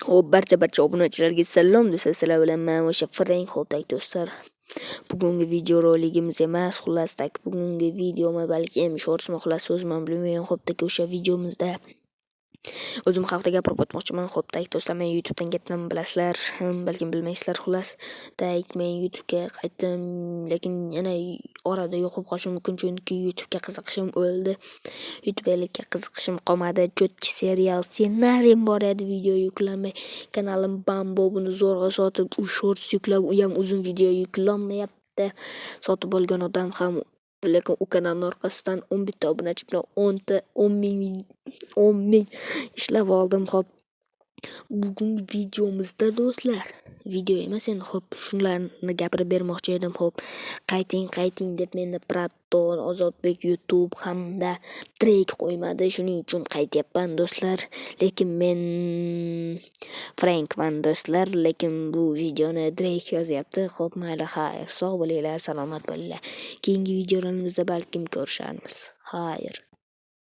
Xo'p, barcha obunachilarga salom do'stlar. Sizlar bilan men o'sha Frank. Xo'p, do'stlar. Bugungi video roligimiz emas, xullas bugungi videomi balkim shortsmi, xullas o'zim bilmayman. Xo'p, o'sha videomizda o'zim haqida gapirib o'tmoqchiman. Xo'p, do'stlar, men YouTube'dan ketdim, bilasizlar, balkim bilmaysizlar. Xullas, men YouTube'ga qaytdim, lekin yana orada yo'qib qolishim mumkin, chunki YouTube'ga qiziqishim o'ldi. YouTube'ga qiziqishim qolmadi. Chotki serial ssenariyim bor edi, video yuklamay. Kanalim Bambo buni zo'rg'a sotib, u shorts yuklab, u ham uzun video yuklanmayapti. Sotib olgan odam ham, lekin u kanalning orqasidan 11 ta obunachi bilan 10 ming ishlab oldim. Xo'p, bugungi videomizda do'stlar, video emas endi, xo'p, shularni gapirib bermoqchi edim. Xo'p, qayting deb meni Praton, Ozodbek, YouTube hamda Drake qo'ymadi, shuning uchun qaytyapman do'stlar. Lekin men Frankman do'stlar, lekin bu videoni Drake yozyapti. Xo'p, mayli, xayr, sog' bo'linglar, salomat bo'linglar. Keyingi videolarimizda balkim ko'risharmiz. Xayr.